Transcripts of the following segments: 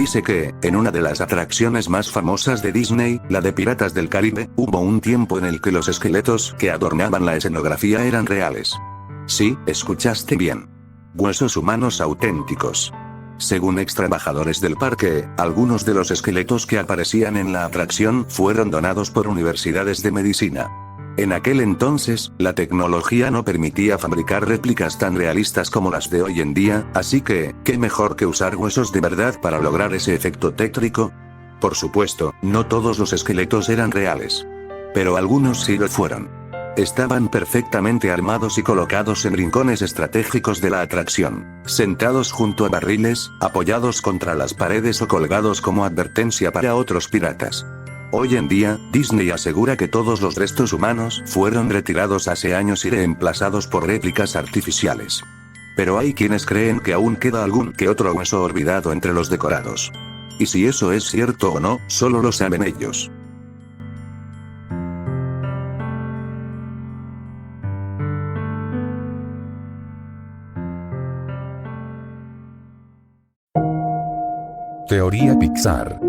dice que, en una de las atracciones más famosas de Disney, la de Piratas del Caribe, hubo un tiempo en el que los esqueletos que adornaban la escenografía eran reales. Sí, escuchaste bien. Huesos humanos auténticos. Según ex trabajadores del parque, algunos de los esqueletos que aparecían en la atracción fueron donados por universidades de medicina. En aquel entonces, la tecnología no permitía fabricar réplicas tan realistas como las de hoy en día, así que, ¿qué mejor que usar huesos de verdad para lograr ese efecto tétrico? Por supuesto, no todos los esqueletos eran reales. Pero algunos sí lo fueron. Estaban perfectamente armados y colocados en rincones estratégicos de la atracción, sentados junto a barriles, apoyados contra las paredes o colgados como advertencia para otros piratas. Hoy en día, Disney asegura que todos los restos humanos fueron retirados hace años y reemplazados por réplicas artificiales. Pero hay quienes creen que aún queda algún que otro hueso olvidado entre los decorados. Y si eso es cierto o no, solo lo saben ellos. Teoría Pixar.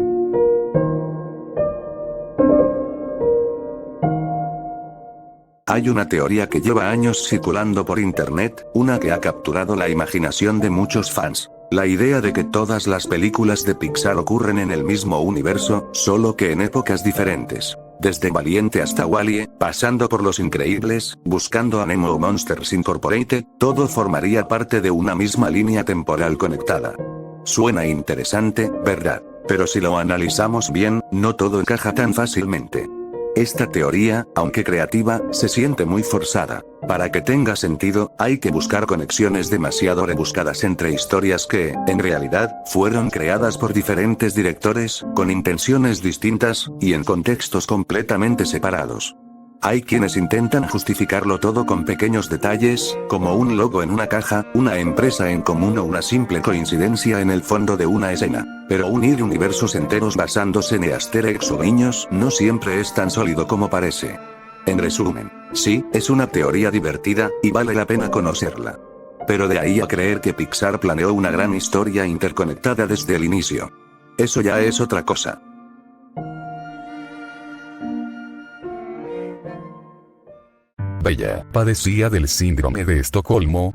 Hay una teoría que lleva años circulando por internet, una que ha capturado la imaginación de muchos fans. La idea de que todas las películas de Pixar ocurren en el mismo universo, solo que en épocas diferentes. Desde Valiente hasta Wall-E, pasando por Los Increíbles, Buscando a Nemo o Monsters Incorporated, todo formaría parte de una misma línea temporal conectada. Suena interesante, ¿verdad? Pero si lo analizamos bien, no todo encaja tan fácilmente. Esta teoría, aunque creativa, se siente muy forzada. Para que tenga sentido, hay que buscar conexiones demasiado rebuscadas entre historias que, en realidad, fueron creadas por diferentes directores, con intenciones distintas, y en contextos completamente separados. Hay quienes intentan justificarlo todo con pequeños detalles, como un logo en una caja, una empresa en común o una simple coincidencia en el fondo de una escena. Pero unir universos enteros basándose en easter eggs o guiños no siempre es tan sólido como parece. En resumen, sí, es una teoría divertida, y vale la pena conocerla. Pero de ahí a creer que Pixar planeó una gran historia interconectada desde el inicio. Eso ya es otra cosa. Bella padecía del síndrome de Estocolmo.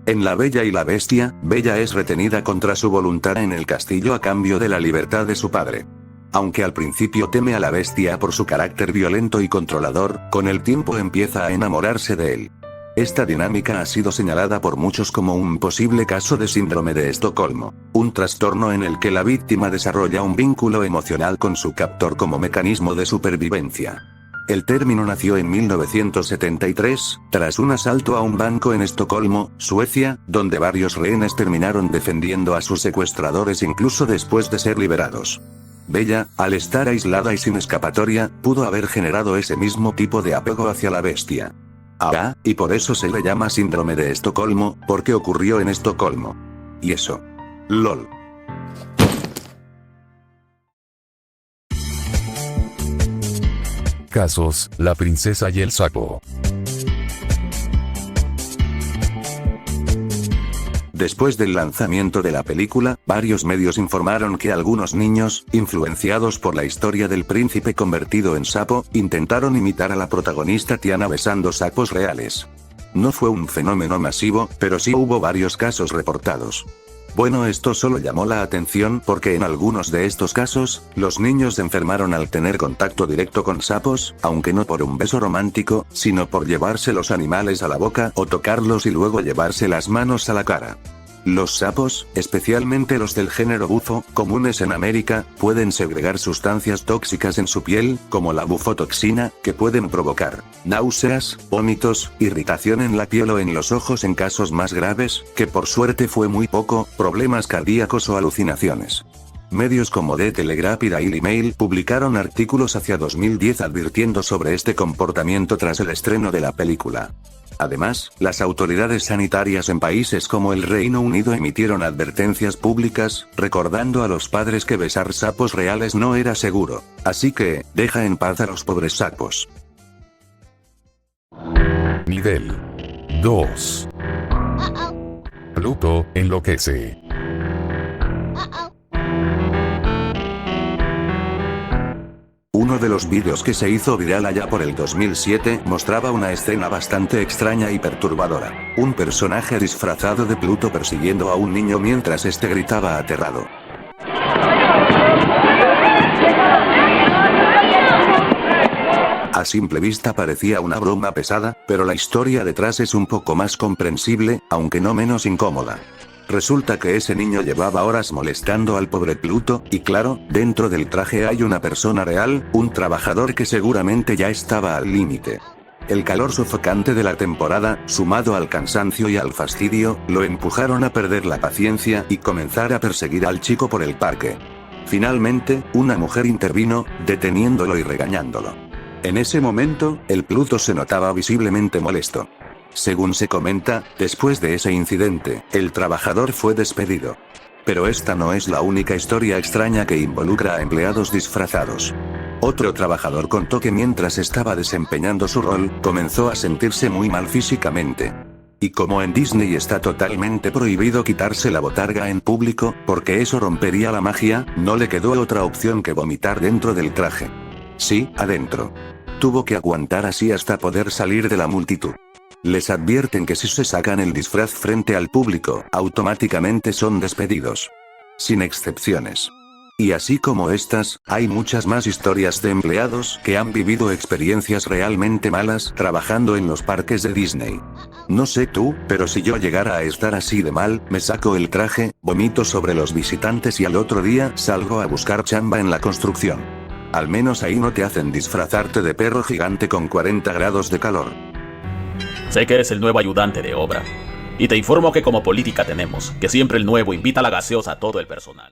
En La Bella y la Bestia, Bella es retenida contra su voluntad en el castillo a cambio de la libertad de su padre. Aunque al principio teme a la bestia por su carácter violento y controlador, con el tiempo empieza a enamorarse de él. Esta dinámica ha sido señalada por muchos como un posible caso de síndrome de Estocolmo, un trastorno en el que la víctima desarrolla un vínculo emocional con su captor como mecanismo de supervivencia. El término nació en 1973, tras un asalto a un banco en Estocolmo, Suecia, donde varios rehenes terminaron defendiendo a sus secuestradores incluso después de ser liberados. Bella, al estar aislada y sin escapatoria, pudo haber generado ese mismo tipo de apego hacia la bestia. Y por eso se le llama síndrome de Estocolmo, porque ocurrió en Estocolmo. Y eso. LOL. Casos, La princesa y el sapo. Después del lanzamiento de la película, varios medios informaron que algunos niños, influenciados por la historia del príncipe convertido en sapo, intentaron imitar a la protagonista Tiana besando sapos reales. No fue un fenómeno masivo, pero sí hubo varios casos reportados. Bueno, esto solo llamó la atención porque en algunos de estos casos, los niños se enfermaron al tener contacto directo con sapos, aunque no por un beso romántico, sino por llevarse los animales a la boca o tocarlos y luego llevarse las manos a la cara. Los sapos, especialmente los del género bufo, comunes en América, pueden segregar sustancias tóxicas en su piel, como la bufotoxina, que pueden provocar náuseas, vómitos, irritación en la piel o en los ojos en casos más graves, que por suerte fue muy poco, problemas cardíacos o alucinaciones. Medios como The Telegraph y Daily Mail publicaron artículos hacia 2010 advirtiendo sobre este comportamiento tras el estreno de la película. Además, las autoridades sanitarias en países como el Reino Unido emitieron advertencias públicas, recordando a los padres que besar sapos reales no era seguro. Así que, deja en paz a los pobres sapos. Nivel 2. Pluto enloquece. Uno de los vídeos que se hizo viral allá por el 2007 mostraba una escena bastante extraña y perturbadora. Un personaje disfrazado de Pluto persiguiendo a un niño mientras este gritaba aterrado. A simple vista parecía una broma pesada, pero la historia detrás es un poco más comprensible, aunque no menos incómoda. Resulta que ese niño llevaba horas molestando al pobre Pluto, y claro, dentro del traje hay una persona real, un trabajador que seguramente ya estaba al límite. El calor sofocante de la temporada, sumado al cansancio y al fastidio, lo empujaron a perder la paciencia y comenzar a perseguir al chico por el parque. Finalmente, una mujer intervino, deteniéndolo y regañándolo. En ese momento, el Pluto se notaba visiblemente molesto. Según se comenta, después de ese incidente, el trabajador fue despedido. Pero esta no es la única historia extraña que involucra a empleados disfrazados. Otro trabajador contó que mientras estaba desempeñando su rol, comenzó a sentirse muy mal físicamente. Y como en Disney está totalmente prohibido quitarse la botarga en público, porque eso rompería la magia, no le quedó otra opción que vomitar dentro del traje. Sí, adentro. Tuvo que aguantar así hasta poder salir de la multitud. Les advierten que si se sacan el disfraz frente al público, automáticamente son despedidos. Sin excepciones. Y así como estas, hay muchas más historias de empleados que han vivido experiencias realmente malas trabajando en los parques de Disney. No sé tú, pero si yo llegara a estar así de mal, me saco el traje, vomito sobre los visitantes y al otro día salgo a buscar chamba en la construcción. Al menos ahí no te hacen disfrazarte de perro gigante con 40 grados de calor. Sé que eres el nuevo ayudante de obra. Y te informo que como política tenemos, que siempre el nuevo invita a la gaseosa a todo el personal.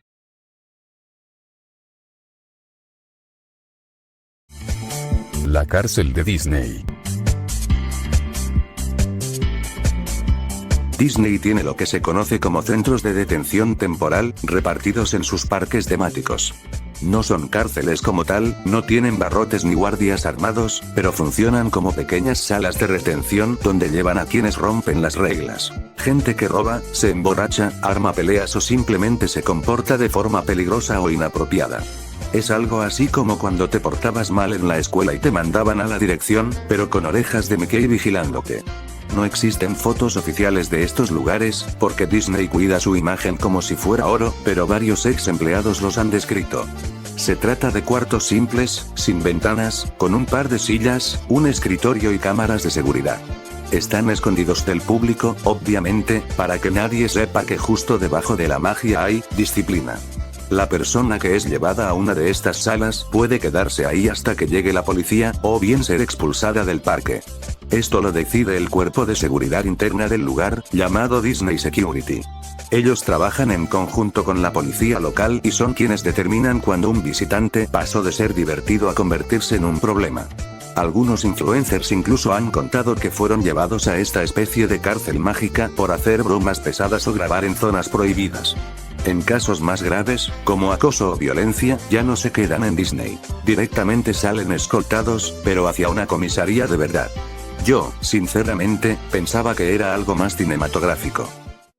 La cárcel de Disney. Disney tiene lo que se conoce como centros de detención temporal, repartidos en sus parques temáticos. No son cárceles como tal, no tienen barrotes ni guardias armados, pero funcionan como pequeñas salas de retención donde llevan a quienes rompen las reglas. Gente que roba, se emborracha, arma peleas o simplemente se comporta de forma peligrosa o inapropiada. Es algo así como cuando te portabas mal en la escuela y te mandaban a la dirección, pero con orejas de Mickey vigilándote. No existen fotos oficiales de estos lugares, porque Disney cuida su imagen como si fuera oro, pero varios ex empleados los han descrito. Se trata de cuartos simples, sin ventanas, con un par de sillas, un escritorio y cámaras de seguridad. Están escondidos del público, obviamente, para que nadie sepa que justo debajo de la magia hay disciplina. La persona que es llevada a una de estas salas puede quedarse ahí hasta que llegue la policía, o bien ser expulsada del parque. Esto lo decide el cuerpo de seguridad interna del lugar, llamado Disney Security. Ellos trabajan en conjunto con la policía local y son quienes determinan cuando un visitante pasó de ser divertido a convertirse en un problema. Algunos influencers incluso han contado que fueron llevados a esta especie de cárcel mágica por hacer bromas pesadas o grabar en zonas prohibidas. En casos más graves, como acoso o violencia, ya no se quedan en Disney. Directamente salen escoltados, pero hacia una comisaría de verdad. Yo, sinceramente, pensaba que era algo más cinematográfico.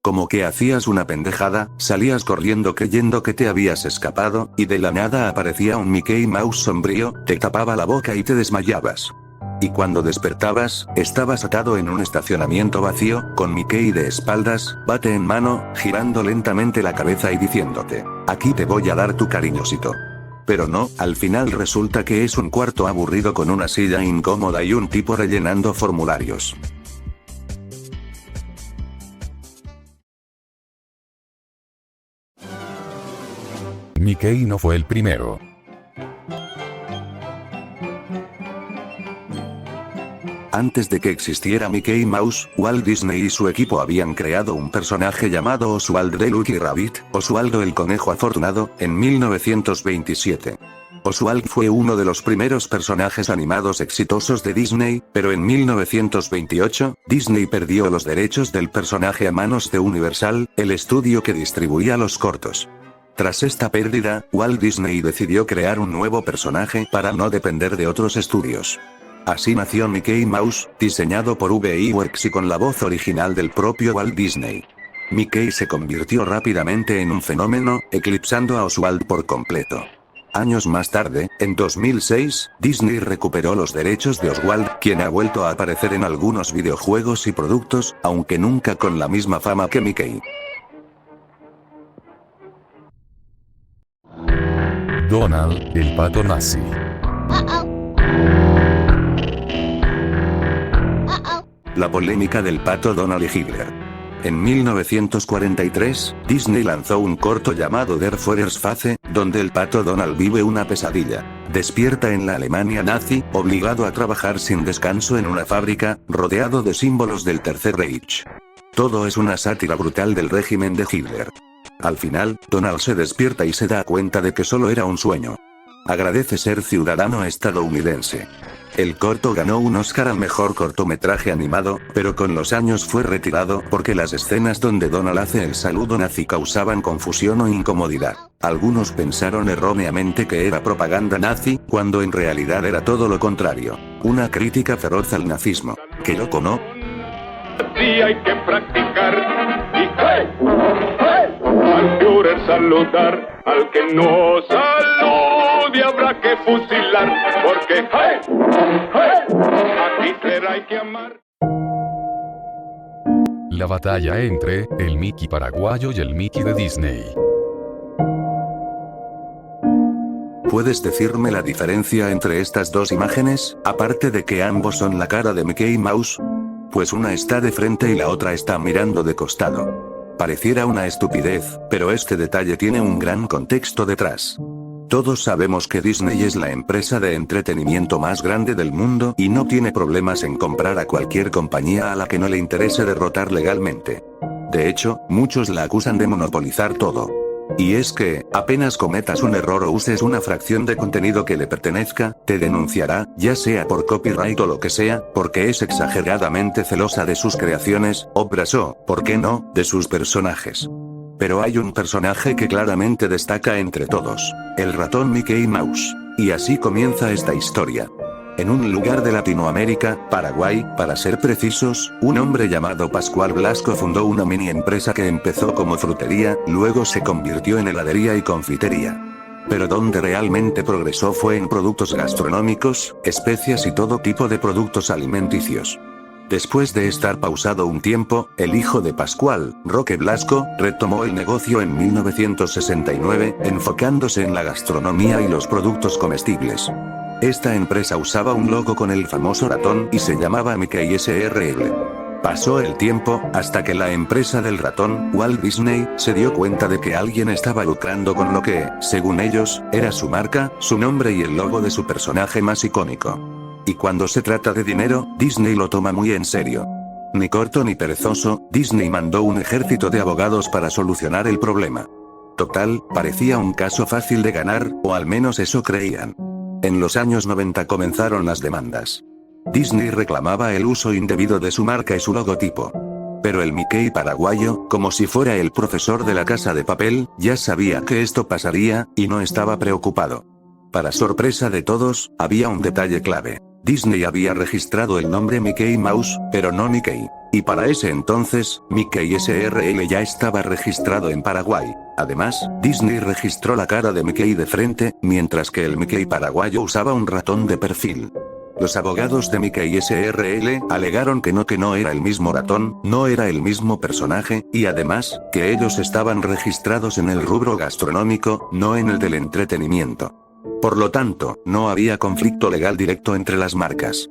Como que hacías una pendejada, salías corriendo creyendo que te habías escapado, y de la nada aparecía un Mickey Mouse sombrío, te tapaba la boca y te desmayabas. Y cuando despertabas, estabas atado en un estacionamiento vacío, con Mickey de espaldas, bate en mano, girando lentamente la cabeza y diciéndote, aquí te voy a dar tu cariñosito. Pero no, al final resulta que es un cuarto aburrido con una silla incómoda y un tipo rellenando formularios. Mickey no fue el primero. Antes de que existiera Mickey Mouse, Walt Disney y su equipo habían creado un personaje llamado Oswald the Lucky Rabbit, Oswaldo el Conejo Afortunado, en 1927. Oswald fue uno de los primeros personajes animados exitosos de Disney, pero en 1928, Disney perdió los derechos del personaje a manos de Universal, el estudio que distribuía los cortos. Tras esta pérdida, Walt Disney decidió crear un nuevo personaje para no depender de otros estudios. Así nació Mickey Mouse, diseñado por VI Works y con la voz original del propio Walt Disney. Mickey se convirtió rápidamente en un fenómeno, eclipsando a Oswald por completo. Años más tarde, en 2006, Disney recuperó los derechos de Oswald, quien ha vuelto a aparecer en algunos videojuegos y productos, aunque nunca con la misma fama que Mickey. Donald, el pato nazi. La polémica del pato Donald y Hitler. En 1943, Disney lanzó un corto llamado Der Führer's-Phase, donde el pato Donald vive una pesadilla. Despierta en la Alemania nazi, obligado a trabajar sin descanso en una fábrica, rodeado de símbolos del Tercer Reich. Todo es una sátira brutal del régimen de Hitler. Al final, Donald se despierta y se da cuenta de que solo era un sueño. Agradece ser ciudadano estadounidense. El corto ganó un Oscar al mejor cortometraje animado, pero con los años fue retirado porque las escenas donde Donald hace el saludo nazi causaban confusión o incomodidad. Algunos pensaron erróneamente que era propaganda nazi, cuando en realidad era todo lo contrario. Una crítica feroz al nazismo. ¡Qué loco, no! Sí hay que practicar y ¡hey! ¡Hey! Al Führer saludar, al que no salude habrá que fusilar, porque ¡hey! ¡Hey! Aquí será hay que amar. La batalla entre el Mickey paraguayo y el Mickey de Disney. ¿Puedes decirme la diferencia entre estas dos imágenes, aparte de que ambos son la cara de Mickey Mouse? Pues una está de frente y la otra está mirando de costado. Pareciera una estupidez, pero este detalle tiene un gran contexto detrás. Todos sabemos que Disney es la empresa de entretenimiento más grande del mundo y no tiene problemas en comprar a cualquier compañía a la que no le interese derrotar legalmente. De hecho, muchos la acusan de monopolizar todo. Y es que, apenas cometas un error o uses una fracción de contenido que le pertenezca, te denunciará, ya sea por copyright o lo que sea, porque es exageradamente celosa de sus creaciones, obras o, ¿por qué no?, de sus personajes. Pero hay un personaje que claramente destaca entre todos: el ratón Mickey Mouse. Y así comienza esta historia. En un lugar de Latinoamérica, Paraguay, para ser precisos, un hombre llamado Pascual Blasco fundó una mini empresa que empezó como frutería, luego se convirtió en heladería y confitería. Pero donde realmente progresó fue en productos gastronómicos, especias y todo tipo de productos alimenticios. Después de estar pausado un tiempo, el hijo de Pascual, Roque Blasco, retomó el negocio en 1969, enfocándose en la gastronomía y los productos comestibles. Esta empresa usaba un logo con el famoso ratón y se llamaba Mickey SRL. Pasó el tiempo, hasta que la empresa del ratón, Walt Disney, se dio cuenta de que alguien estaba lucrando con lo que, según ellos, era su marca, su nombre y el logo de su personaje más icónico. Y cuando se trata de dinero, Disney lo toma muy en serio. Ni corto ni perezoso, Disney mandó un ejército de abogados para solucionar el problema. Total, parecía un caso fácil de ganar, o al menos eso creían. En los años 90 comenzaron las demandas. Disney reclamaba el uso indebido de su marca y su logotipo. Pero el Mickey paraguayo, como si fuera el profesor de la Casa de Papel, ya sabía que esto pasaría, y no estaba preocupado. Para sorpresa de todos, había un detalle clave. Disney había registrado el nombre Mickey Mouse, pero no Mickey. Y para ese entonces, Mickey SRL ya estaba registrado en Paraguay. Además, Disney registró la cara de Mickey de frente, mientras que el Mickey paraguayo usaba un ratón de perfil. Los abogados de Mickey SRL alegaron que no era el mismo ratón, no era el mismo personaje, y además, que ellos estaban registrados en el rubro gastronómico, no en el del entretenimiento. Por lo tanto, no había conflicto legal directo entre las marcas.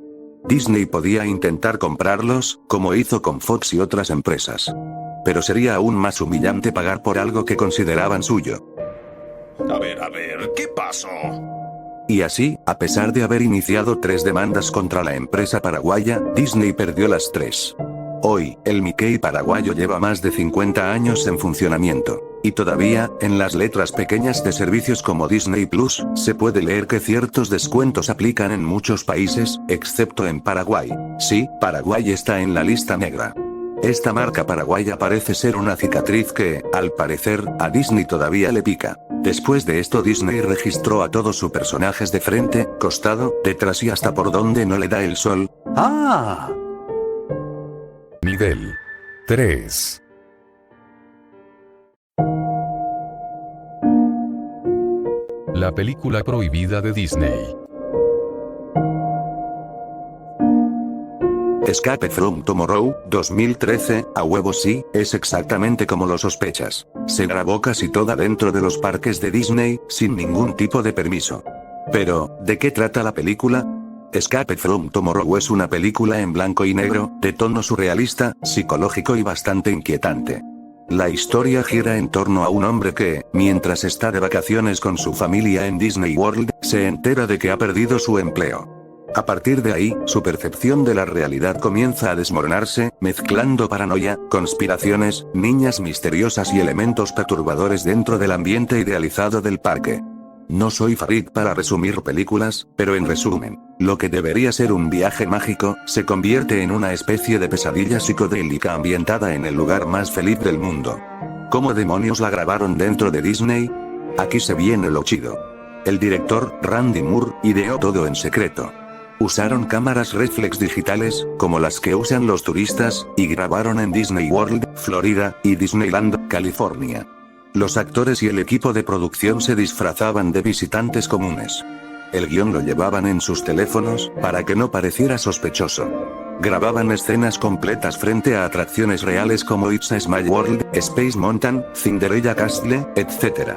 Disney podía intentar comprarlos, como hizo con Fox y otras empresas. Pero sería aún más humillante pagar por algo que consideraban suyo. A ver, ¿qué pasó? Y así, a pesar de haber iniciado 3 demandas contra la empresa paraguaya, Disney perdió las 3. Hoy, el Mickey paraguayo lleva más de 50 años en funcionamiento. Y todavía, en las letras pequeñas de servicios como Disney Plus, se puede leer que ciertos descuentos aplican en muchos países, excepto en Paraguay. Sí, Paraguay está en la lista negra. Esta marca paraguaya parece ser una cicatriz que, al parecer, a Disney todavía le pica. Después de esto Disney registró a todos sus personajes de frente, costado, detrás y hasta por donde no le da el sol. ¡Ah! Nivel 3. La película prohibida de Disney. Escape from Tomorrow, 2013, a huevo sí, es exactamente como lo sospechas. Se grabó casi toda dentro de los parques de Disney, sin ningún tipo de permiso. Pero, ¿de qué trata la película? Escape from Tomorrow es una película en blanco y negro, de tono surrealista, psicológico y bastante inquietante. La historia gira en torno a un hombre que, mientras está de vacaciones con su familia en Disney World, se entera de que ha perdido su empleo. A partir de ahí, su percepción de la realidad comienza a desmoronarse, mezclando paranoia, conspiraciones, niñas misteriosas y elementos perturbadores dentro del ambiente idealizado del parque. No soy Farid para resumir películas, pero en resumen, lo que debería ser un viaje mágico, se convierte en una especie de pesadilla psicodélica ambientada en el lugar más feliz del mundo. ¿Cómo demonios la grabaron dentro de Disney? Aquí se viene lo chido. El director, Randy Moore, ideó todo en secreto. Usaron cámaras reflex digitales, como las que usan los turistas, y grabaron en Disney World, Florida, y Disneyland, California. Los actores y el equipo de producción se disfrazaban de visitantes comunes. El guión lo llevaban en sus teléfonos, para que no pareciera sospechoso. Grababan escenas completas frente a atracciones reales como It's a Small World, Space Mountain, Cinderella Castle, etc.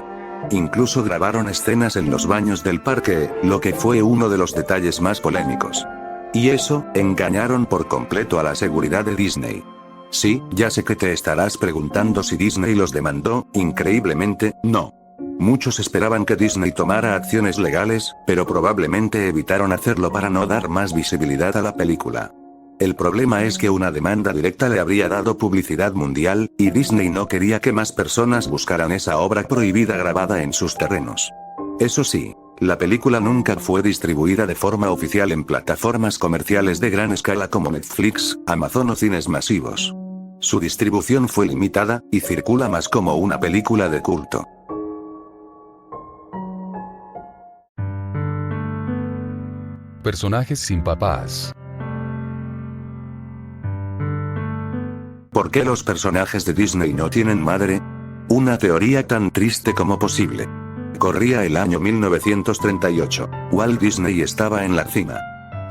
Incluso grabaron escenas en los baños del parque, lo que fue uno de los detalles más polémicos. Y eso, engañaron por completo a la seguridad de Disney. Sí, ya sé que te estarás preguntando si Disney los demandó, increíblemente, no. Muchos esperaban que Disney tomara acciones legales, pero probablemente evitaron hacerlo para no dar más visibilidad a la película. El problema es que una demanda directa le habría dado publicidad mundial, y Disney no quería que más personas buscaran esa obra prohibida grabada en sus terrenos. Eso sí, la película nunca fue distribuida de forma oficial en plataformas comerciales de gran escala como Netflix, Amazon o cines masivos. Su distribución fue limitada, y circula más como una película de culto. Personajes sin papás. ¿Por qué los personajes de Disney no tienen madre? Una teoría tan triste como posible. Corría el año 1938. Walt Disney estaba en la cima.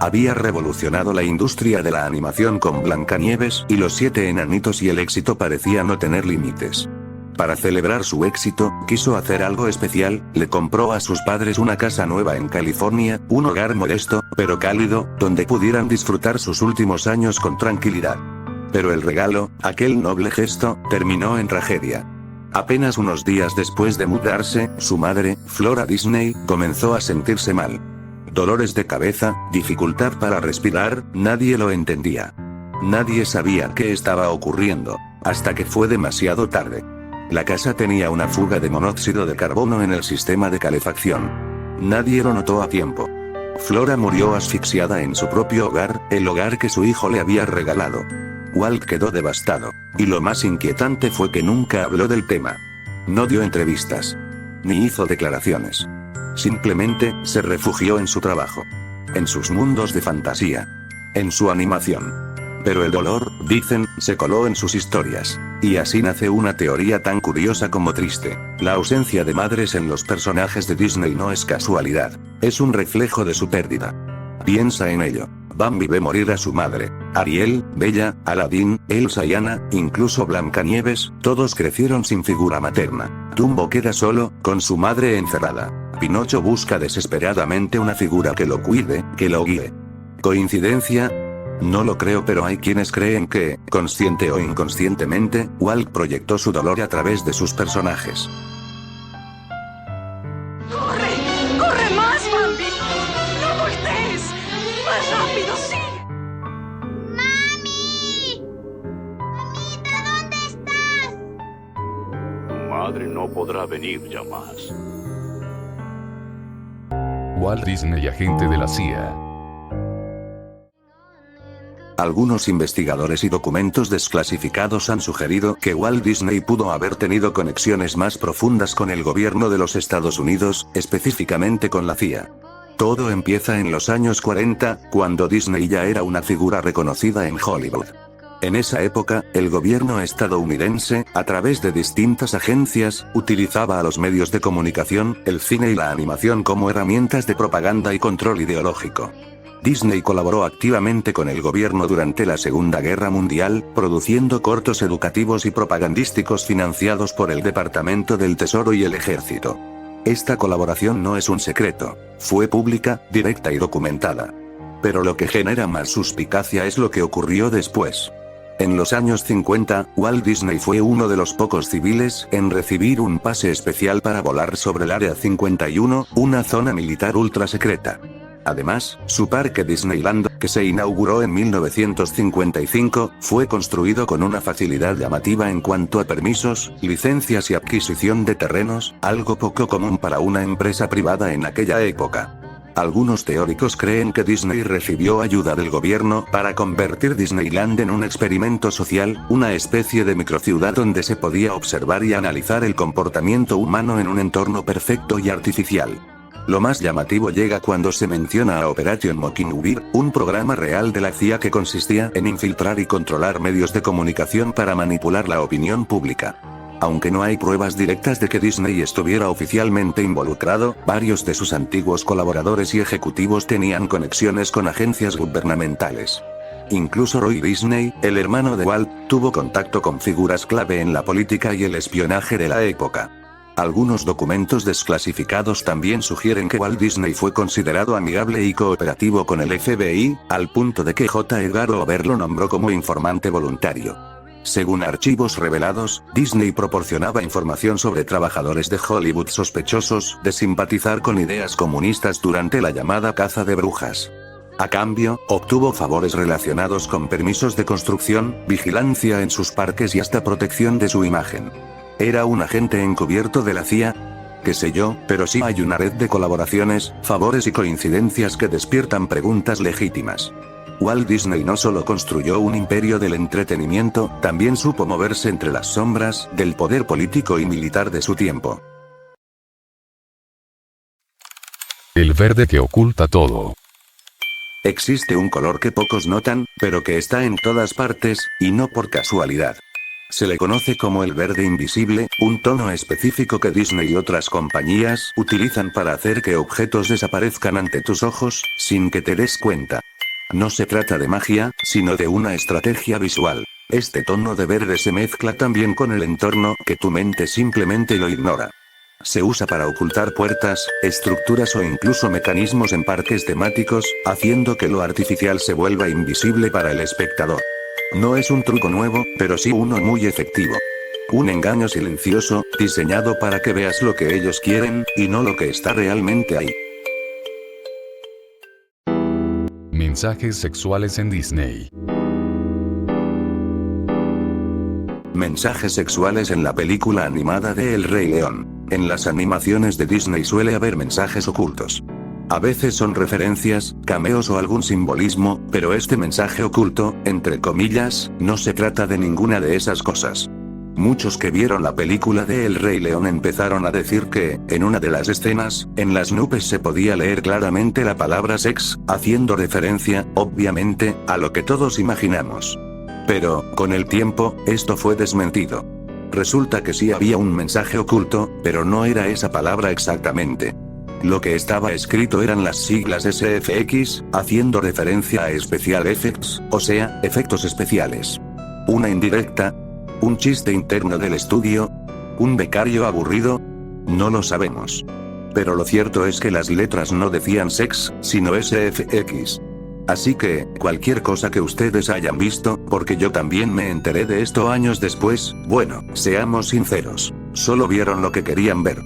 Había revolucionado la industria de la animación con Blancanieves y los 7 enanitos y el éxito parecía no tener límites. Para celebrar su éxito, quiso hacer algo especial, le compró a sus padres una casa nueva en California, un hogar modesto, pero cálido, donde pudieran disfrutar sus últimos años con tranquilidad. Pero el regalo, aquel noble gesto, terminó en tragedia. Apenas unos días después de mudarse, su madre, Flora Disney, comenzó a sentirse mal. Dolores de cabeza, dificultad para respirar, nadie lo entendía. Nadie sabía qué estaba ocurriendo, hasta que fue demasiado tarde. La casa tenía una fuga de monóxido de carbono en el sistema de calefacción. Nadie lo notó a tiempo. Flora murió asfixiada en su propio hogar, el hogar que su hijo le había regalado. Walt quedó devastado, y lo más inquietante fue que nunca habló del tema. No dio entrevistas. Ni hizo declaraciones. Simplemente, se refugió en su trabajo. En sus mundos de fantasía. En su animación. Pero el dolor, dicen, se coló en sus historias. Y así nace una teoría tan curiosa como triste. La ausencia de madres en los personajes de Disney no es casualidad. Es un reflejo de su pérdida. Piensa en ello. Bambi ve morir a su madre. Ariel, Bella, Aladín, Elsa y Anna, incluso Blancanieves, todos crecieron sin figura materna. Dumbo queda solo, con su madre encerrada. Pinocho busca desesperadamente una figura que lo cuide, que lo guíe. ¿Coincidencia? No lo creo, pero hay quienes creen que, consciente o inconscientemente, Walt proyectó su dolor a través de sus personajes. ¡Corre! ¡Corre más, Bambi! ¡No voltees! ¡Más rápido, sí! ¡Mami! ¡Mamita, ¿dónde estás? Tu madre no podrá venir ya más. Walt Disney, agente de la CIA. Algunos investigadores y documentos desclasificados han sugerido que Walt Disney pudo haber tenido conexiones más profundas con el gobierno de los Estados Unidos, específicamente con la CIA. Todo empieza en los años 40, cuando Disney ya era una figura reconocida en Hollywood. En esa época, el gobierno estadounidense, a través de distintas agencias, utilizaba a los medios de comunicación, el cine y la animación como herramientas de propaganda y control ideológico. Disney colaboró activamente con el gobierno durante la Segunda Guerra Mundial, produciendo cortos educativos y propagandísticos financiados por el Departamento del Tesoro y el Ejército. Esta colaboración no es un secreto, fue pública, directa y documentada. Pero lo que genera más suspicacia es lo que ocurrió después. En los años 50, Walt Disney fue uno de los pocos civiles en recibir un pase especial para volar sobre el Área 51, una zona militar ultra secreta. Además, su parque Disneyland, que se inauguró en 1955, fue construido con una facilidad llamativa en cuanto a permisos, licencias y adquisición de terrenos, algo poco común para una empresa privada en aquella época. Algunos teóricos creen que Disney recibió ayuda del gobierno para convertir Disneyland en un experimento social, una especie de microciudad donde se podía observar y analizar el comportamiento humano en un entorno perfecto y artificial. Lo más llamativo llega cuando se menciona a Operation Mockingbird, un programa real de la CIA que consistía en infiltrar y controlar medios de comunicación para manipular la opinión pública. Aunque no hay pruebas directas de que Disney estuviera oficialmente involucrado, varios de sus antiguos colaboradores y ejecutivos tenían conexiones con agencias gubernamentales. Incluso Roy Disney, el hermano de Walt, tuvo contacto con figuras clave en la política y el espionaje de la época. Algunos documentos desclasificados también sugieren que Walt Disney fue considerado amigable y cooperativo con el FBI, al punto de que J. Edgar Hoover lo nombró como informante voluntario. Según archivos revelados, Disney proporcionaba información sobre trabajadores de Hollywood sospechosos de simpatizar con ideas comunistas durante la llamada caza de brujas. A cambio, obtuvo favores relacionados con permisos de construcción, vigilancia en sus parques y hasta protección de su imagen. Era un agente encubierto de la CIA. Qué sé yo, pero sí hay una red de colaboraciones, favores y coincidencias que despiertan preguntas legítimas. Walt Disney no solo construyó un imperio del entretenimiento, también supo moverse entre las sombras del poder político y militar de su tiempo. El verde que oculta todo. Existe un color que pocos notan, pero que está en todas partes, y no por casualidad. Se le conoce como el verde invisible, un tono específico que Disney y otras compañías utilizan para hacer que objetos desaparezcan ante tus ojos, sin que te des cuenta. No se trata de magia, sino de una estrategia visual. Este tono de verde se mezcla también con el entorno que tu mente simplemente lo ignora. Se usa para ocultar puertas, estructuras o incluso mecanismos en parques temáticos, haciendo que lo artificial se vuelva invisible para el espectador. No es un truco nuevo, pero sí uno muy efectivo. Un engaño silencioso, diseñado para que veas lo que ellos quieren, y no lo que está realmente ahí. Mensajes sexuales en Disney. Mensajes sexuales en la película animada de El Rey León. En las animaciones de Disney suele haber mensajes ocultos. A veces son referencias, cameos o algún simbolismo, pero este mensaje oculto, entre comillas, no se trata de ninguna de esas cosas. Muchos que vieron la película de El Rey León empezaron a decir que, en una de las escenas, en las nubes se podía leer claramente la palabra sex, haciendo referencia, obviamente, a lo que todos imaginamos. Pero, con el tiempo, esto fue desmentido. Resulta que sí había un mensaje oculto, pero no era esa palabra exactamente. Lo que estaba escrito eran las siglas SFX, haciendo referencia a Special Effects, o sea, efectos especiales. Una indirecta. ¿Un chiste interno del estudio? ¿Un becario aburrido? No lo sabemos. Pero lo cierto es que las letras no decían sex, sino SFX. Así que, cualquier cosa que ustedes hayan visto, porque yo también me enteré de esto años después, bueno, seamos sinceros, solo vieron lo que querían ver.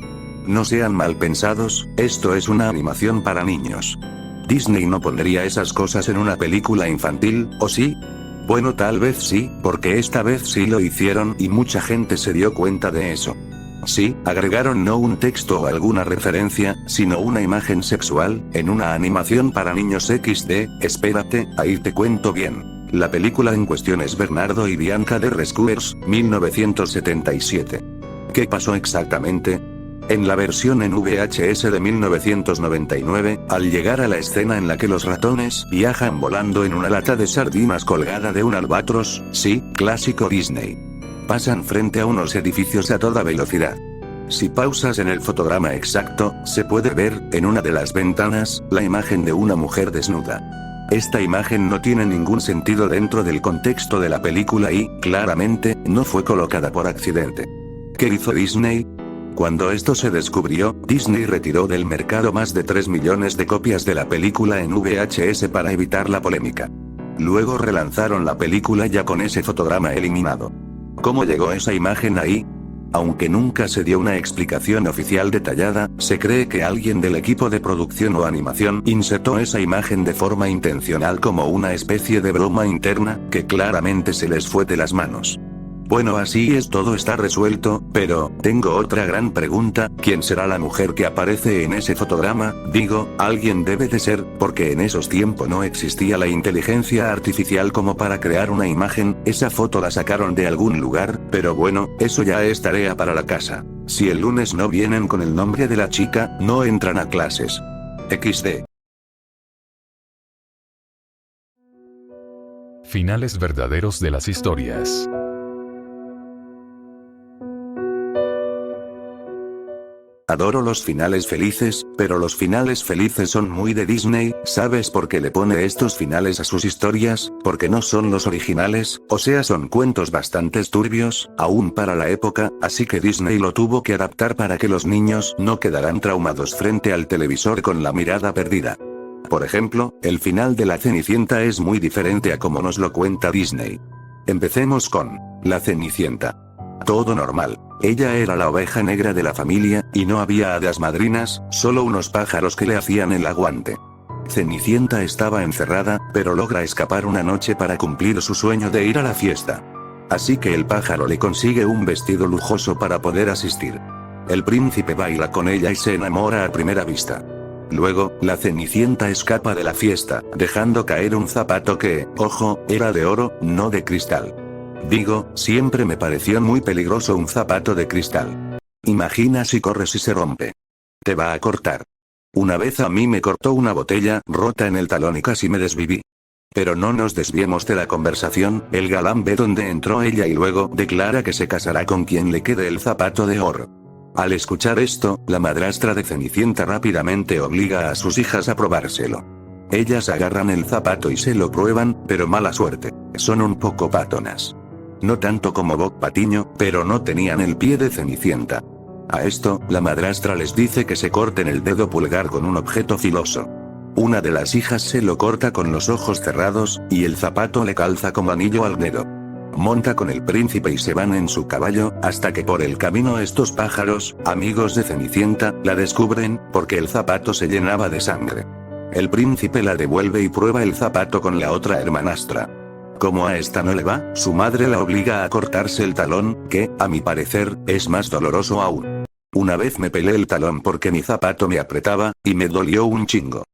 No sean mal pensados, esto es una animación para niños. Disney no pondría esas cosas en una película infantil, ¿o sí? Bueno, tal vez sí, porque esta vez sí lo hicieron y mucha gente se dio cuenta de eso. Sí, agregaron no un texto o alguna referencia, sino una imagen sexual, en una animación para niños XD, espérate, ahí te cuento bien. La película en cuestión es Bernardo y Bianca de Rescuers, 1977. ¿Qué pasó exactamente? En la versión en VHS de 1999, al llegar a la escena en la que los ratones viajan volando en una lata de sardinas colgada de un albatros, sí, clásico Disney. Pasan frente a unos edificios a toda velocidad. Si pausas en el fotograma exacto, se puede ver, en una de las ventanas, la imagen de una mujer desnuda. Esta imagen no tiene ningún sentido dentro del contexto de la película y, claramente, no fue colocada por accidente. ¿Qué hizo Disney? Cuando esto se descubrió, Disney retiró del mercado más de 3 millones de copias de la película en VHS para evitar la polémica. Luego relanzaron la película ya con ese fotograma eliminado. ¿Cómo llegó esa imagen ahí? Aunque nunca se dio una explicación oficial detallada, se cree que alguien del equipo de producción o animación insertó esa imagen de forma intencional como una especie de broma interna, que claramente se les fue de las manos. Bueno, así es, todo está resuelto, pero, tengo otra gran pregunta, ¿quién será la mujer que aparece en ese fotograma? Digo, alguien debe de ser, porque en esos tiempos no existía la inteligencia artificial como para crear una imagen, esa foto la sacaron de algún lugar, pero bueno, eso ya es tarea para la casa. Si el lunes no vienen con el nombre de la chica, no entran a clases. XD. Finales verdaderos de las historias. Adoro los finales felices, pero los finales felices son muy de Disney, ¿sabes por qué le pone estos finales a sus historias? Porque no son los originales, o sea, son cuentos bastante turbios, aún para la época, así que Disney lo tuvo que adaptar para que los niños no quedaran traumados frente al televisor con la mirada perdida. Por ejemplo, el final de La Cenicienta es muy diferente a como nos lo cuenta Disney. Empecemos con La Cenicienta. Todo normal. Ella era la oveja negra de la familia, y no había hadas madrinas, solo unos pájaros que le hacían el aguante. Cenicienta estaba encerrada, pero logra escapar una noche para cumplir su sueño de ir a la fiesta. Así que el pájaro le consigue un vestido lujoso para poder asistir. El príncipe baila con ella y se enamora a primera vista. Luego, la Cenicienta escapa de la fiesta, dejando caer un zapato que, ojo, era de oro, no de cristal. Digo, siempre me pareció muy peligroso un zapato de cristal. Imagina si corres y se rompe. Te va a cortar. Una vez a mí me cortó una botella rota en el talón y casi me desviví. Pero no nos desviemos de la conversación, el galán ve dónde entró ella y luego declara que se casará con quien le quede el zapato de oro. Al escuchar esto, la madrastra de Cenicienta rápidamente obliga a sus hijas a probárselo. Ellas agarran el zapato y se lo prueban, pero mala suerte, son un poco patonas. No tanto como Bob Patiño, pero no tenían el pie de Cenicienta. A esto, la madrastra les dice que se corten el dedo pulgar con un objeto filoso. Una de las hijas se lo corta con los ojos cerrados, y el zapato le calza como anillo al dedo. Monta con el príncipe y se van en su caballo, hasta que por el camino estos pájaros, amigos de Cenicienta, la descubren, porque el zapato se llenaba de sangre. El príncipe la devuelve y prueba el zapato con la otra hermanastra. Como a esta no le va, su madre la obliga a cortarse el talón, que, a mi parecer, es más doloroso aún. Una vez me pelé el talón porque mi zapato me apretaba, y me dolió un chingo.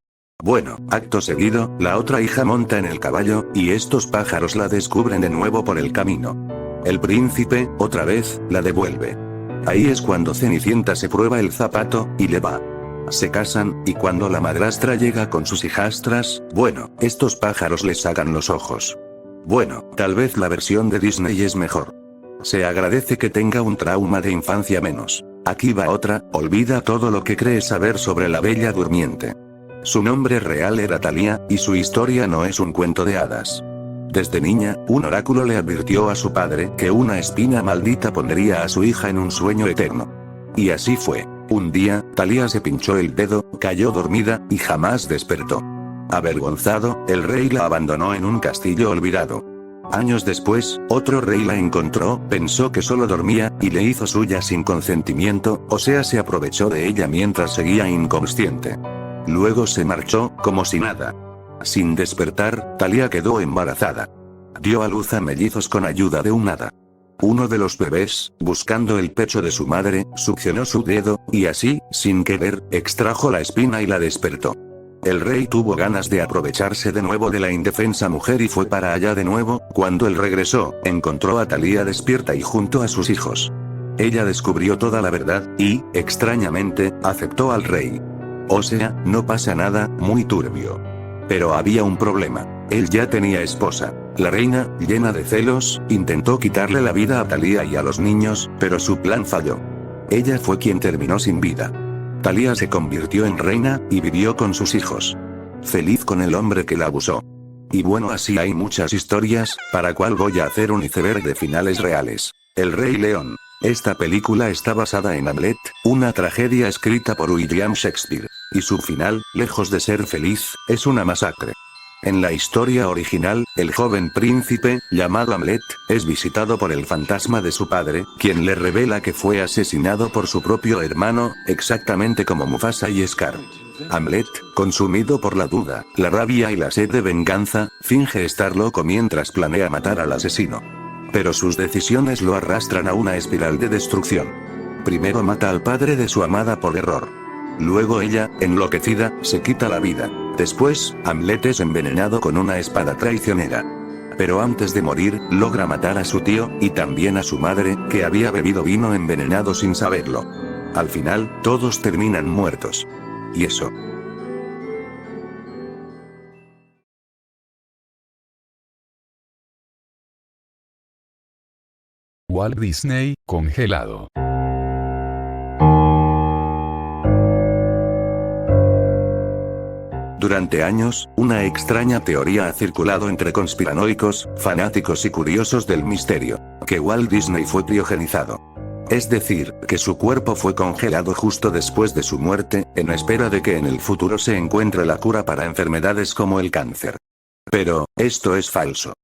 Bueno, acto seguido, la otra hija monta en el caballo, y estos pájaros la descubren de nuevo por el camino. El príncipe, otra vez, la devuelve. Ahí es cuando Cenicienta se prueba el zapato, y le va. Se casan, y cuando la madrastra llega con sus hijastras, bueno, estos pájaros les sacan los ojos. Bueno, tal vez la versión de Disney es mejor. Se agradece que tenga un trauma de infancia menos. Aquí va otra, olvida todo lo que crees saber sobre la Bella Durmiente. Su nombre real era Thalía, y su historia no es un cuento de hadas. Desde niña, un oráculo le advirtió a su padre que una espina maldita pondría a su hija en un sueño eterno. Y así fue. Un día, Thalía se pinchó el dedo, cayó dormida, y jamás despertó. Avergonzado, el rey la abandonó en un castillo olvidado. Años después, otro rey la encontró, pensó que solo dormía, y le hizo suya sin consentimiento, o sea, se aprovechó de ella mientras seguía inconsciente. Luego se marchó, como si nada. Sin despertar, Thalía quedó embarazada. Dio a luz a mellizos con ayuda de un hada. Uno de los bebés, buscando el pecho de su madre, succionó su dedo, y así, sin querer, extrajo la espina y la despertó. El rey tuvo ganas de aprovecharse de nuevo de la indefensa mujer y fue para allá de nuevo. Cuando él regresó, encontró a Thalía despierta y junto a sus hijos. Ella descubrió toda la verdad, y, extrañamente, aceptó al rey. O sea, no pasa nada muy turbio. Pero había un problema. Él ya tenía esposa. La reina, llena de celos, intentó quitarle la vida a Thalía y a los niños, pero su plan falló. Ella fue quien terminó sin vida. Thalía se convirtió en reina, y vivió con sus hijos. Feliz con el hombre que la abusó. Y bueno, así hay muchas historias, para cual voy a hacer un iceberg de finales reales. El Rey León. Esta película está basada en Hamlet, una tragedia escrita por William Shakespeare. Y su final, lejos de ser feliz, es una masacre. En la historia original, el joven príncipe, llamado Hamlet, es visitado por el fantasma de su padre, quien le revela que fue asesinado por su propio hermano, exactamente como Mufasa y Scar. Hamlet, consumido por la duda, la rabia y la sed de venganza, finge estar loco mientras planea matar al asesino. Pero sus decisiones lo arrastran a una espiral de destrucción. Primero mata al padre de su amada por error. Luego ella, enloquecida, se quita la vida. Después, Hamlet es envenenado con una espada traicionera. Pero antes de morir, logra matar a su tío, y también a su madre, que había bebido vino envenenado sin saberlo. Al final, todos terminan muertos. Y eso. Walt Disney, congelado. Durante años, una extraña teoría ha circulado entre conspiranoicos, fanáticos y curiosos del misterio, que Walt Disney fue criogenizado. Es decir, que su cuerpo fue congelado justo después de su muerte, en espera de que en el futuro se encuentre la cura para enfermedades como el cáncer. Pero, esto es falso.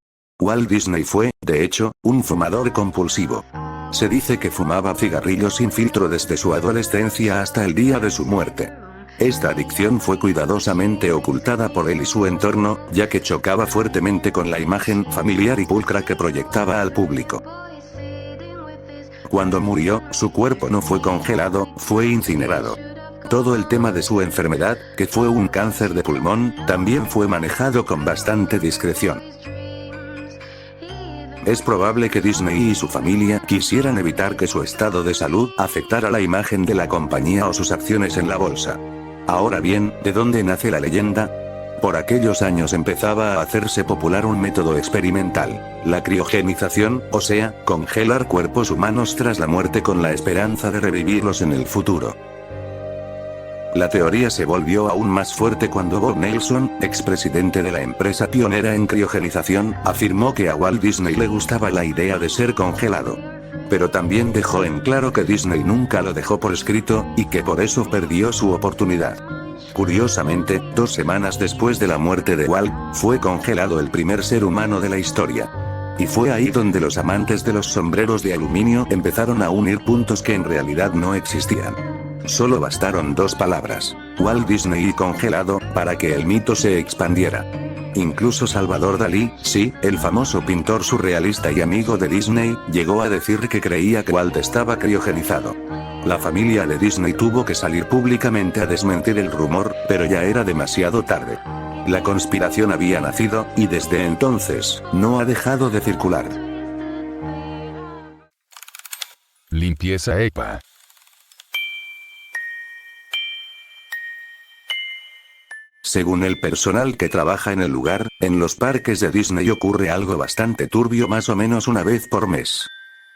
Walt Disney fue, de hecho, un fumador compulsivo. Se dice que fumaba cigarrillos sin filtro desde su adolescencia hasta el día de su muerte. Esta adicción fue cuidadosamente ocultada por él y su entorno, ya que chocaba fuertemente con la imagen familiar y pulcra que proyectaba al público. Cuando murió, su cuerpo no fue congelado, fue incinerado. Todo el tema de su enfermedad, que fue un cáncer de pulmón, también fue manejado con bastante discreción. Es probable que Disney y su familia quisieran evitar que su estado de salud afectara la imagen de la compañía o sus acciones en la bolsa. Ahora bien, ¿de dónde nace la leyenda? Por aquellos años empezaba a hacerse popular un método experimental, la criogenización, o sea, congelar cuerpos humanos tras la muerte con la esperanza de revivirlos en el futuro. La teoría se volvió aún más fuerte cuando Bob Nelson, expresidente de la empresa pionera en criogenización, afirmó que a Walt Disney le gustaba la idea de ser congelado. Pero también dejó en claro que Disney nunca lo dejó por escrito, y que por eso perdió su oportunidad. Curiosamente, 2 semanas después de la muerte de Walt, fue congelado el primer ser humano de la historia. Y fue ahí donde los amantes de los sombreros de aluminio empezaron a unir puntos que en realidad no existían. Solo bastaron 2 palabras, Walt Disney y congelado, para que el mito se expandiera. Incluso Salvador Dalí, sí, el famoso pintor surrealista y amigo de Disney, llegó a decir que creía que Walt estaba criogenizado. La familia de Disney tuvo que salir públicamente a desmentir el rumor, pero ya era demasiado tarde. La conspiración había nacido, y desde entonces, no ha dejado de circular. Limpieza EPA. Según el personal que trabaja en el lugar, en los parques de Disney ocurre algo bastante turbio más o menos una vez por mes.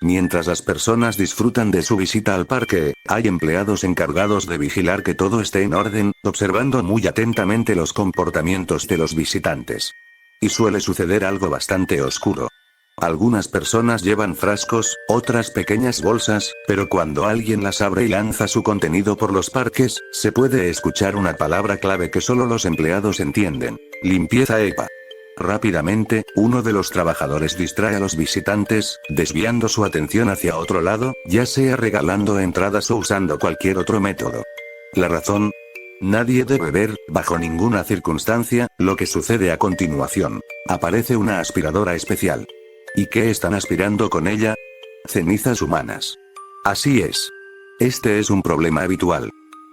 Mientras las personas disfrutan de su visita al parque, hay empleados encargados de vigilar que todo esté en orden, observando muy atentamente los comportamientos de los visitantes. Y suele suceder algo bastante oscuro. Algunas personas llevan frascos, otras pequeñas bolsas, pero cuando alguien las abre y lanza su contenido por los parques, se puede escuchar una palabra clave que solo los empleados entienden: limpieza EPA. Rápidamente, uno de los trabajadores distrae a los visitantes, desviando su atención hacia otro lado, ya sea regalando entradas o usando cualquier otro método. La razón: nadie debe ver, bajo ninguna circunstancia, lo que sucede a continuación. Aparece una aspiradora especial. ¿Y qué están aspirando con ella? Cenizas humanas. Así es. Este es un problema habitual.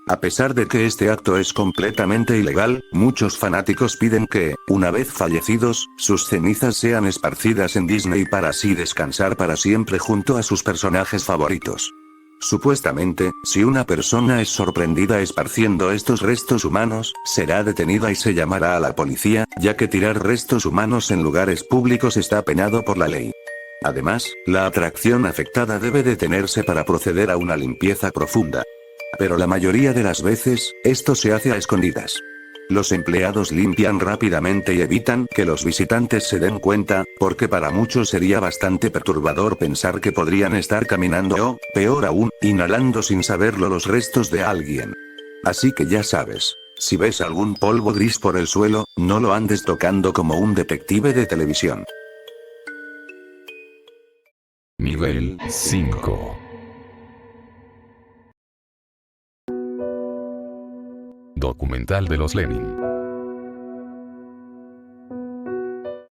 A pesar de que este acto es completamente ilegal, muchos fanáticos piden que, una vez fallecidos, sus cenizas sean esparcidas en Disney para así descansar para siempre junto a sus personajes favoritos. Supuestamente, si una persona es sorprendida esparciendo estos restos humanos, será detenida y se llamará a la policía, ya que tirar restos humanos en lugares públicos está penado por la ley. Además, la atracción afectada debe detenerse para proceder a una limpieza profunda. Pero la mayoría de las veces, esto se hace a escondidas. Los empleados limpian rápidamente y evitan que los visitantes se den cuenta, porque para muchos sería bastante perturbador pensar que podrían estar caminando o, peor aún, inhalando sin saberlo los restos de alguien. Así que ya sabes, si ves algún polvo gris por el suelo, no lo andes tocando como un detective de televisión. Nivel 5. Documental de los Lenin.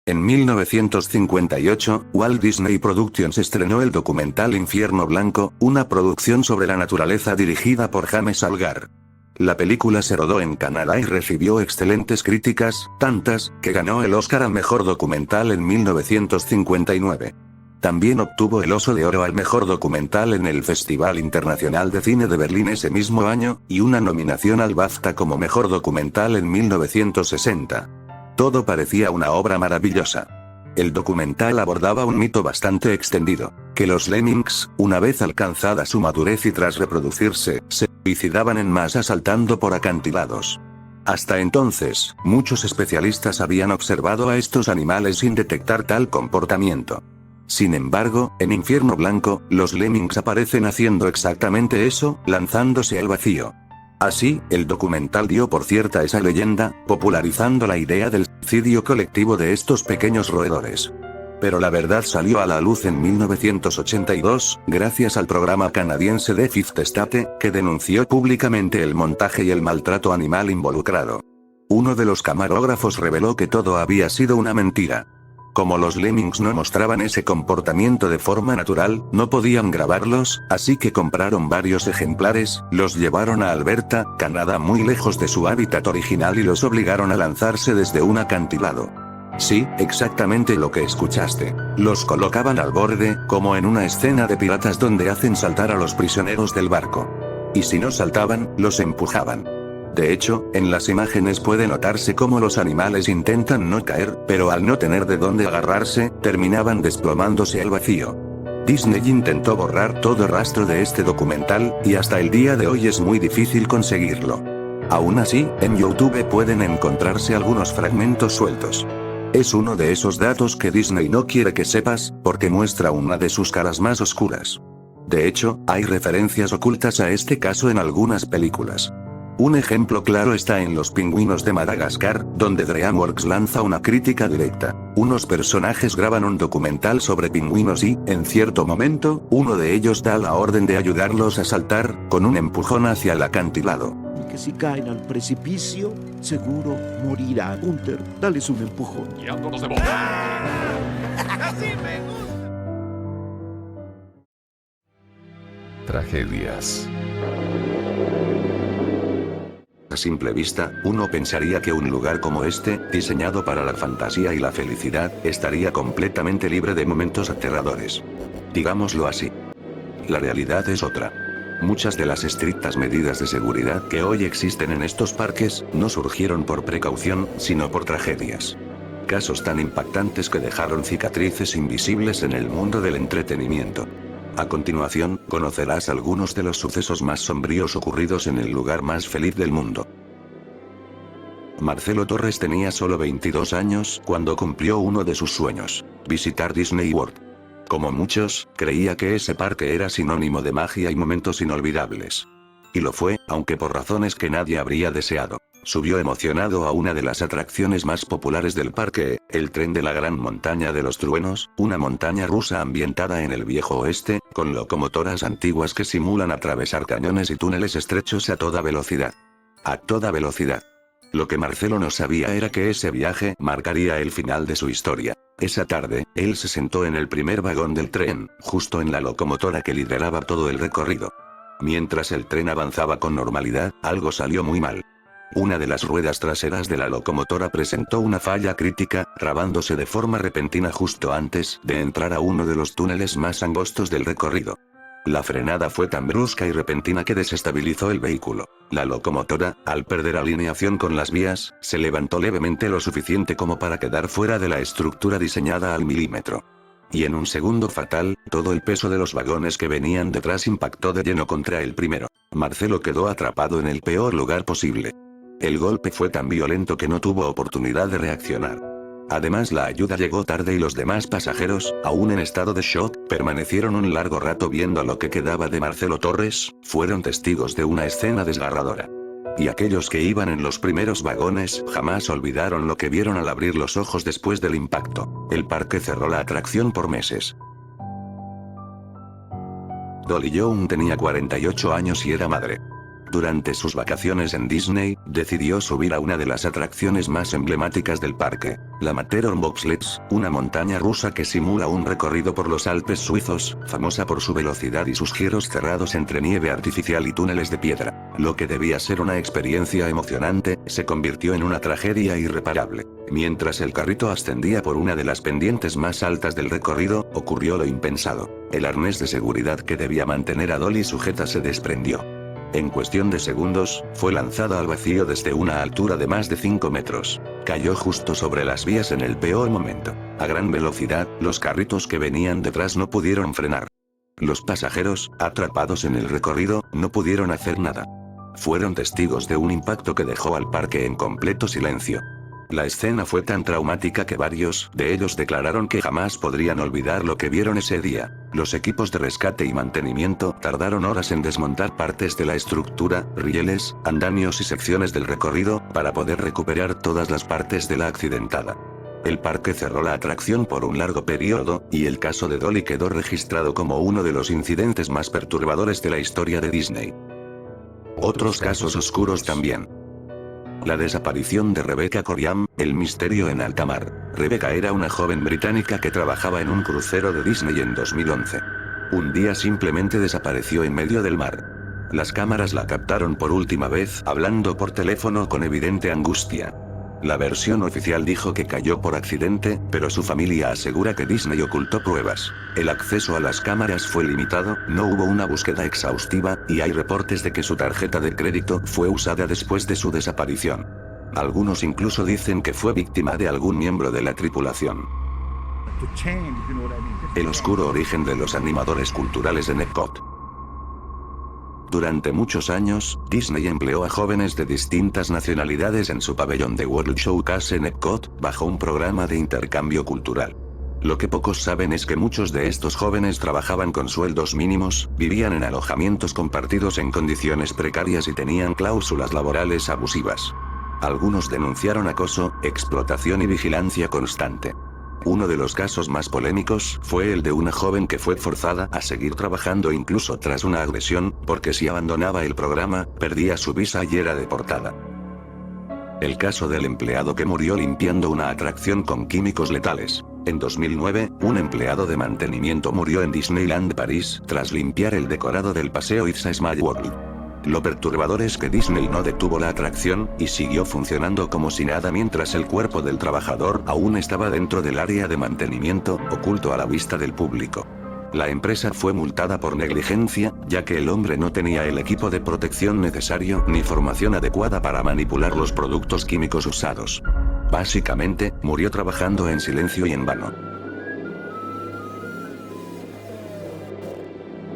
En 1958, Walt Disney Productions estrenó el documental Infierno Blanco, una producción sobre la naturaleza dirigida por James Algar. La película se rodó en Canadá y recibió excelentes críticas, tantas, que ganó el Oscar al mejor documental en 1959. También obtuvo el Oso de Oro al mejor documental en el Festival Internacional de Cine de Berlín ese mismo año, y una nominación al BAFTA como mejor documental en 1960. Todo parecía una obra maravillosa. El documental abordaba un mito bastante extendido, que los lemmings, una vez alcanzada su madurez y tras reproducirse, se suicidaban en masa saltando por acantilados. Hasta entonces, muchos especialistas habían observado a estos animales sin detectar tal comportamiento. Sin embargo, en Infierno Blanco, los lemmings aparecen haciendo exactamente eso, lanzándose al vacío. Así, el documental dio por cierta esa leyenda, popularizando la idea del suicidio colectivo de estos pequeños roedores. Pero la verdad salió a la luz en 1982, gracias al programa canadiense The Fifth Estate, que denunció públicamente el montaje y el maltrato animal involucrado. Uno de los camarógrafos reveló que todo había sido una mentira. Como los lemmings no mostraban ese comportamiento de forma natural, no podían grabarlos, así que compraron varios ejemplares, los llevaron a Alberta, Canadá, muy lejos de su hábitat original, y los obligaron a lanzarse desde un acantilado. Sí, exactamente lo que escuchaste. Los colocaban al borde, como en una escena de piratas donde hacen saltar a los prisioneros del barco. Y si no saltaban, los empujaban. De hecho, en las imágenes puede notarse cómo los animales intentan no caer, pero al no tener de dónde agarrarse, terminaban desplomándose al vacío. Disney intentó borrar todo rastro de este documental, y hasta el día de hoy es muy difícil conseguirlo. Aún así, en YouTube pueden encontrarse algunos fragmentos sueltos. Es uno de esos datos que Disney no quiere que sepas, porque muestra una de sus caras más oscuras. De hecho, hay referencias ocultas a este caso en algunas películas. Un ejemplo claro está en Los Pingüinos de Madagascar, donde DreamWorks lanza una crítica directa. Unos personajes graban un documental sobre pingüinos y, en cierto momento, uno de ellos da la orden de ayudarlos a saltar, con un empujón hacia el acantilado. Y que si caen al precipicio, seguro morirá. Gunther, dales un empujón. Guiándonos de voz. ¡Así me gusta! Tragedias. A simple vista, uno pensaría que un lugar como este, diseñado para la fantasía y la felicidad, estaría completamente libre de momentos aterradores. Digámoslo así. La realidad es otra. Muchas de las estrictas medidas de seguridad que hoy existen en estos parques, no surgieron por precaución, sino por tragedias. Casos tan impactantes que dejaron cicatrices invisibles en el mundo del entretenimiento. A continuación, conocerás algunos de los sucesos más sombríos ocurridos en el lugar más feliz del mundo. Marcelo Torres tenía solo 22 años cuando cumplió uno de sus sueños: visitar Disney World. Como muchos, creía que ese parque era sinónimo de magia y momentos inolvidables. Y lo fue, aunque por razones que nadie habría deseado. Subió emocionado a una de las atracciones más populares del parque, el tren de la Gran Montaña de los Truenos, una montaña rusa ambientada en el Viejo Oeste, con locomotoras antiguas que simulan atravesar cañones y túneles estrechos a toda velocidad. A toda velocidad. Lo que Marcelo no sabía era que ese viaje marcaría el final de su historia. Esa tarde, él se sentó en el primer vagón del tren, justo en la locomotora que lideraba todo el recorrido. Mientras el tren avanzaba con normalidad, algo salió muy mal. Una de las ruedas traseras de la locomotora presentó una falla crítica, trabándose de forma repentina justo antes de entrar a uno de los túneles más angostos del recorrido. La frenada fue tan brusca y repentina que desestabilizó el vehículo. La locomotora, al perder alineación con las vías, se levantó levemente lo suficiente como para quedar fuera de la estructura diseñada al milímetro. Y en un segundo fatal, todo el peso de los vagones que venían detrás impactó de lleno contra el primero. Marcelo quedó atrapado en el peor lugar posible. El golpe fue tan violento que no tuvo oportunidad de reaccionar. Además, la ayuda llegó tarde y los demás pasajeros, aún en estado de shock, permanecieron un largo rato viendo lo que quedaba de Marcelo Torres, fueron testigos de una escena desgarradora. Y aquellos que iban en los primeros vagones jamás olvidaron lo que vieron al abrir los ojos después del impacto. El parque cerró la atracción por meses. Dolly Young tenía 48 años y era madre. Durante sus vacaciones en Disney, decidió subir a una de las atracciones más emblemáticas del parque, la Matterhorn Bobsleds, una montaña rusa que simula un recorrido por los Alpes suizos, famosa por su velocidad y sus giros cerrados entre nieve artificial y túneles de piedra. Lo que debía ser una experiencia emocionante, se convirtió en una tragedia irreparable. Mientras el carrito ascendía por una de las pendientes más altas del recorrido, ocurrió lo impensado. El arnés de seguridad que debía mantener a Dolly sujeta se desprendió. En cuestión de segundos, fue lanzada al vacío desde una altura de más de 5 metros. Cayó justo sobre las vías en el peor momento. A gran velocidad, los carritos que venían detrás no pudieron frenar. Los pasajeros, atrapados en el recorrido, no pudieron hacer nada. Fueron testigos de un impacto que dejó al parque en completo silencio. La escena fue tan traumática que varios de ellos declararon que jamás podrían olvidar lo que vieron ese día. Los equipos de rescate y mantenimiento tardaron horas en desmontar partes de la estructura, rieles, andamios y secciones del recorrido, para poder recuperar todas las partes de la accidentada. El parque cerró la atracción por un largo periodo, y el caso de Dolly quedó registrado como uno de los incidentes más perturbadores de la historia de Disney. Otros casos oscuros también. La desaparición de Rebecca Coriam, el misterio en alta mar. Rebecca era una joven británica que trabajaba en un crucero de Disney en 2011. Un día simplemente desapareció en medio del mar. Las cámaras la captaron por última vez hablando por teléfono con evidente angustia. La versión oficial dijo que cayó por accidente, pero su familia asegura que Disney ocultó pruebas. El acceso a las cámaras fue limitado, no hubo una búsqueda exhaustiva, y hay reportes de que su tarjeta de crédito fue usada después de su desaparición. Algunos incluso dicen que fue víctima de algún miembro de la tripulación. El oscuro origen de los animadores culturales en Epcot. Durante muchos años, Disney empleó a jóvenes de distintas nacionalidades en su pabellón de World Showcase en Epcot, bajo un programa de intercambio cultural. Lo que pocos saben es que muchos de estos jóvenes trabajaban con sueldos mínimos, vivían en alojamientos compartidos en condiciones precarias y tenían cláusulas laborales abusivas. Algunos denunciaron acoso, explotación y vigilancia constante. Uno de los casos más polémicos fue el de una joven que fue forzada a seguir trabajando incluso tras una agresión, porque si abandonaba el programa, perdía su visa y era deportada. El caso del empleado que murió limpiando una atracción con químicos letales. En 2009, un empleado de mantenimiento murió en Disneyland París tras limpiar el decorado del paseo It's a Small World. Lo perturbador es que Disney no detuvo la atracción, y siguió funcionando como si nada mientras el cuerpo del trabajador aún estaba dentro del área de mantenimiento, oculto a la vista del público. La empresa fue multada por negligencia, ya que el hombre no tenía el equipo de protección necesario ni formación adecuada para manipular los productos químicos usados. Básicamente, murió trabajando en silencio y en vano.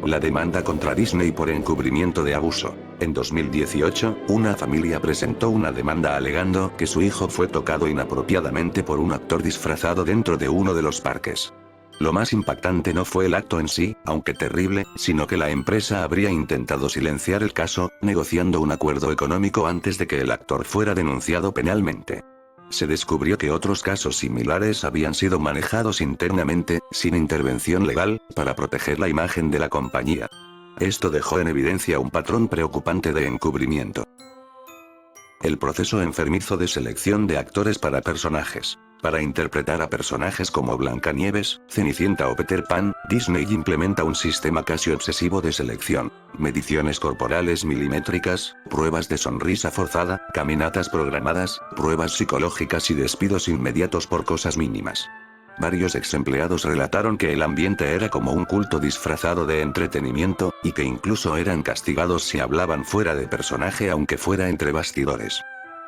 La demanda contra Disney por encubrimiento de abuso. En 2018, una familia presentó una demanda alegando que su hijo fue tocado inapropiadamente por un actor disfrazado dentro de uno de los parques. Lo más impactante no fue el acto en sí, aunque terrible, sino que la empresa habría intentado silenciar el caso, negociando un acuerdo económico antes de que el actor fuera denunciado penalmente. Se descubrió que otros casos similares habían sido manejados internamente, sin intervención legal, para proteger la imagen de la compañía. Esto dejó en evidencia un patrón preocupante de encubrimiento. El proceso enfermizo de selección de actores para personajes. Para interpretar a personajes como Blancanieves, Cenicienta o Peter Pan, Disney implementa un sistema casi obsesivo de selección, mediciones corporales milimétricas, pruebas de sonrisa forzada, caminatas programadas, pruebas psicológicas y despidos inmediatos por cosas mínimas. Varios exempleados relataron que el ambiente era como un culto disfrazado de entretenimiento, y que incluso eran castigados si hablaban fuera de personaje aunque fuera entre bastidores.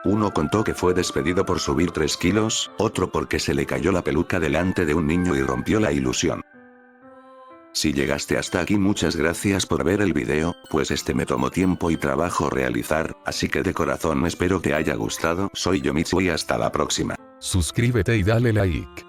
Uno contó que fue despedido por subir 3 kilos, otro porque se le cayó la peluca delante de un niño y rompió la ilusión. Si llegaste hasta aquí, muchas gracias por ver el video, pues me tomó tiempo y trabajo realizar, así que de corazón espero te haya gustado. Soy Yomitsu y hasta la próxima. Suscríbete y dale like.